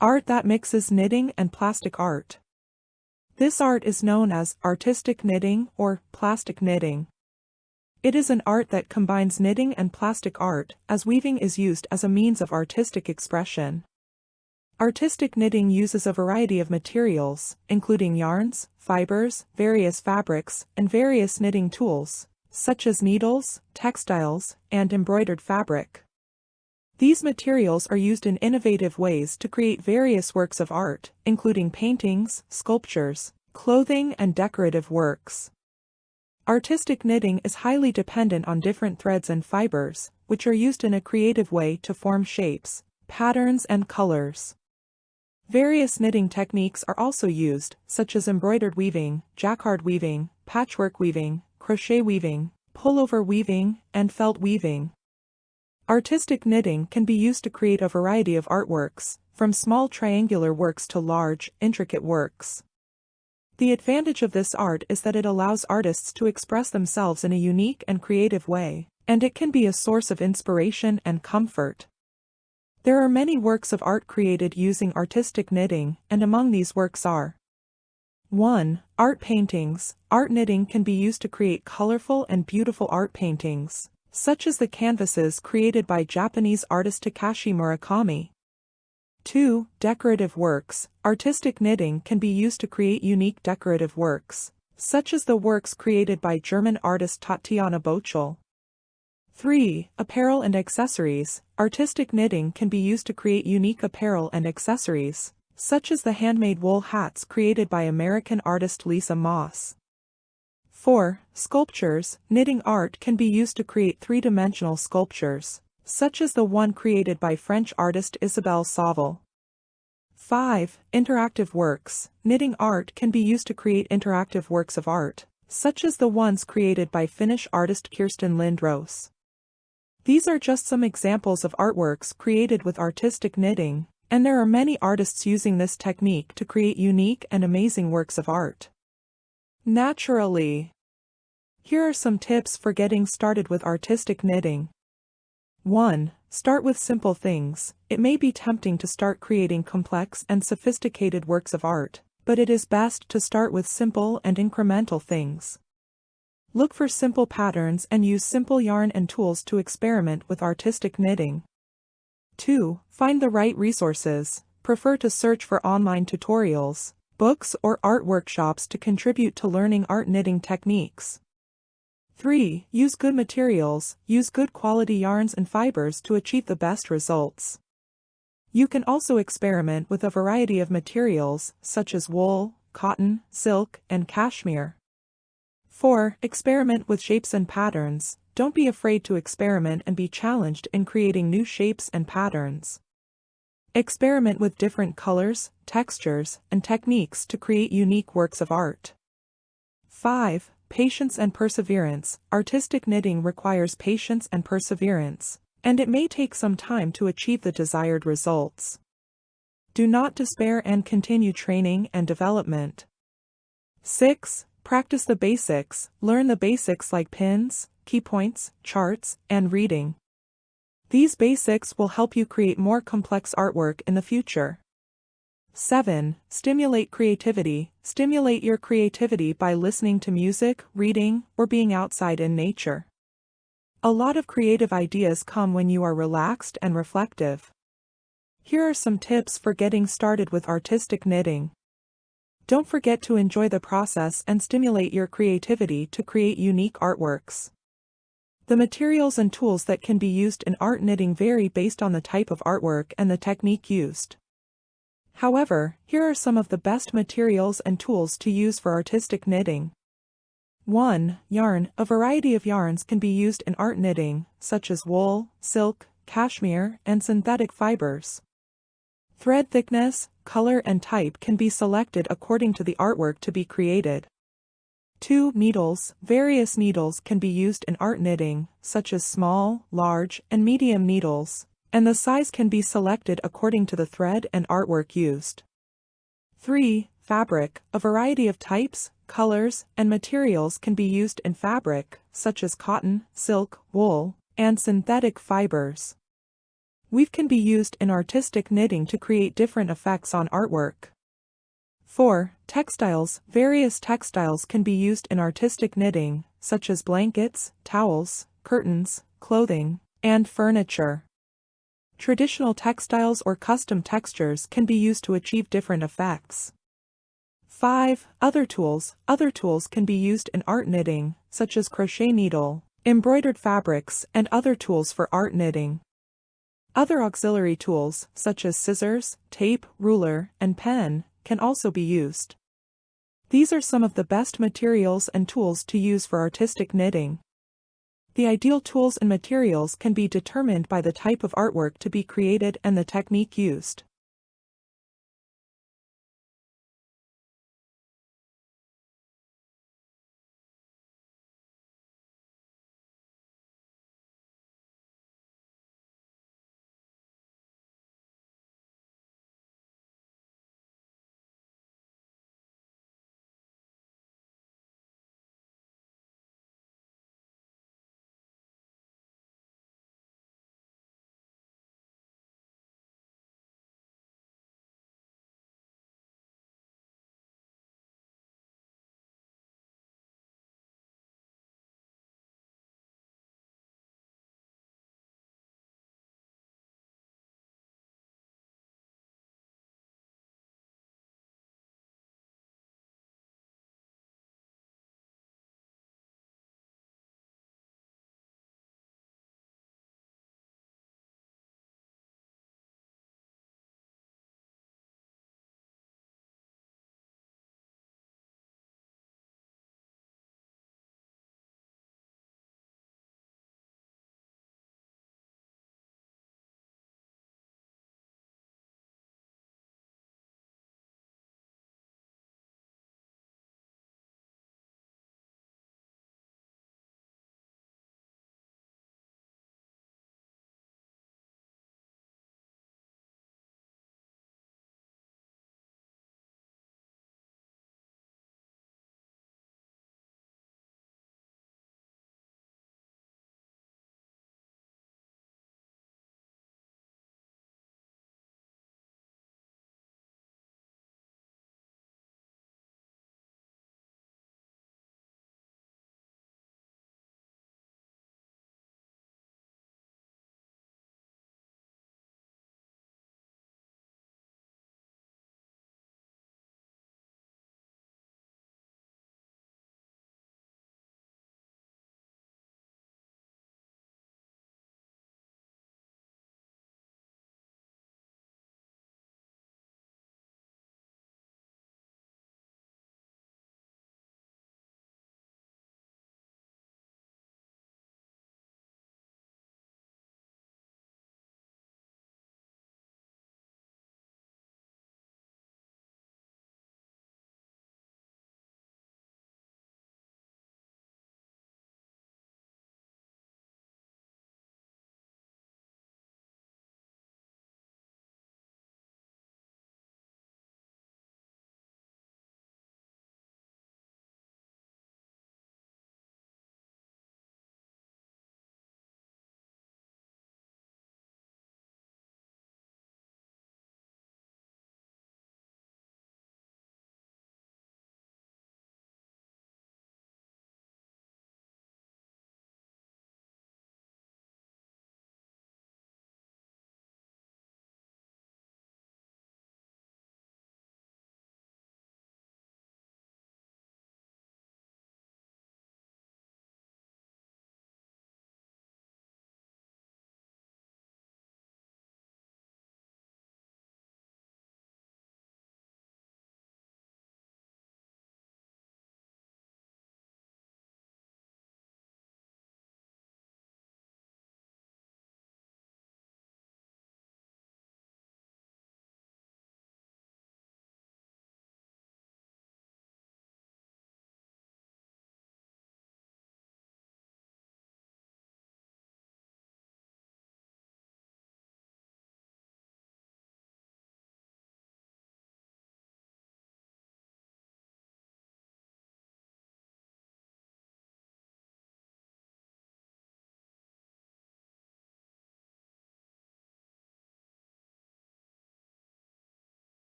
Art that mixes knitting and plastic art. This art is known as artistic knitting or plastic knitting. It is an art that combines knitting and plastic art, as weaving is used as a means of artistic expression. Artistic knitting uses a variety of materials, including yarns, fibers, various fabrics, and various knitting tools, such as needles, textiles, and embroidered fabric. These materials are used in innovative ways to create various works of art, including paintings, sculptures, clothing, and decorative works. Artistic knitting is highly dependent on different threads and fibers, which are used in a creative way to form shapes, patterns, and colors. Various knitting techniques are also used, such as embroidered weaving, jacquard weaving, patchwork weaving, crochet weaving, pullover weaving, and felt weaving. Artistic knitting can be used to create a variety of artworks, from small triangular works to large, intricate works. The advantage of this art is that it allows artists to express themselves in a unique and creative way, and it can be a source of inspiration and comfort. There are many works of art created using artistic knitting, and among these works are 1. Art paintings. Art knitting can be used to create colorful and beautiful art paintings, such as the canvases created by Japanese artist Takashi Murakami. 2. Decorative works. Artistic knitting can be used to create unique decorative works, such as the works created by German artist Tatiana Bochel. 3. Apparel and accessories. Artistic knitting can be used to create unique apparel and accessories, such as the handmade wool hats created by American artist Lisa Moss. 4. Sculptures. Knitting art can be used to create three-dimensional sculptures, such as the one created by French artist Isabelle Sauvel. 5. Interactive works. Knitting art can be used to create interactive works of art, such as the ones created by Finnish artist Kirsten Lindros. These are just some examples of artworks created with artistic knitting, and there are many artists using this technique to create unique and amazing works of art. Naturally. Here are some tips for getting started with artistic knitting. 1. Start with simple things. It may be tempting to start creating complex and sophisticated works of art, but it is best to start with simple and incremental things. Look for simple patterns and use simple yarn and tools to experiment with artistic knitting. 2. Find the right resources. Prefer to search for online tutorials, books, or art workshops to contribute to learning art knitting techniques. 3. Use good materials. Use good quality yarns and fibers to achieve the best results. You can also experiment with a variety of materials, such as wool, cotton, silk, and cashmere. 4. Experiment with shapes and patterns. Don't be afraid to experiment and be challenged in creating new shapes and patterns. Experiment with different colors, textures, and techniques to create unique works of art. 5. Patience and perseverance. Artistic knitting requires patience and perseverance, and it may take some time to achieve the desired results. Do not despair and continue training and development. 6. Practice the basics. Learn the basics like pins, key points, charts, and reading. These basics will help you create more complex artwork in the future. 7. Stimulate creativity. Stimulate your creativity by listening to music, reading, or being outside in nature. A lot of creative ideas come when you are relaxed and reflective. Here are some tips for getting started with artistic knitting. Don't forget to enjoy the process and stimulate your creativity to create unique artworks. The materials and tools that can be used in art knitting vary based on the type of artwork and the technique used. However, here are some of the best materials and tools to use for artistic knitting. 1. Yarn. A variety of yarns can be used in art knitting, such as wool, silk, cashmere, and synthetic fibers. Thread thickness, color, and type can be selected according to the artwork to be created. 2. Needles. Various needles can be used in art knitting, such as small, large, and medium needles, and the size can be selected according to the thread and artwork used. 3. Fabric. A variety of types, colors, and materials can be used in fabric, such as cotton, silk, wool, and synthetic fibers. Weave can be used in artistic knitting to create different effects on artwork. 4. Textiles. Various textiles can be used in artistic knitting, such as blankets, towels, curtains, clothing, and furniture. Traditional textiles or custom textures can be used to achieve different effects. 5. Other tools. Other tools can be used in art knitting, such as crochet needle, embroidered fabrics, and other tools for art knitting. Other auxiliary tools, such as scissors, tape, ruler, and pen, can also be used. These are some of the best materials and tools to use for artistic knitting. The ideal tools and materials can be determined by the type of artwork to be created and the technique used.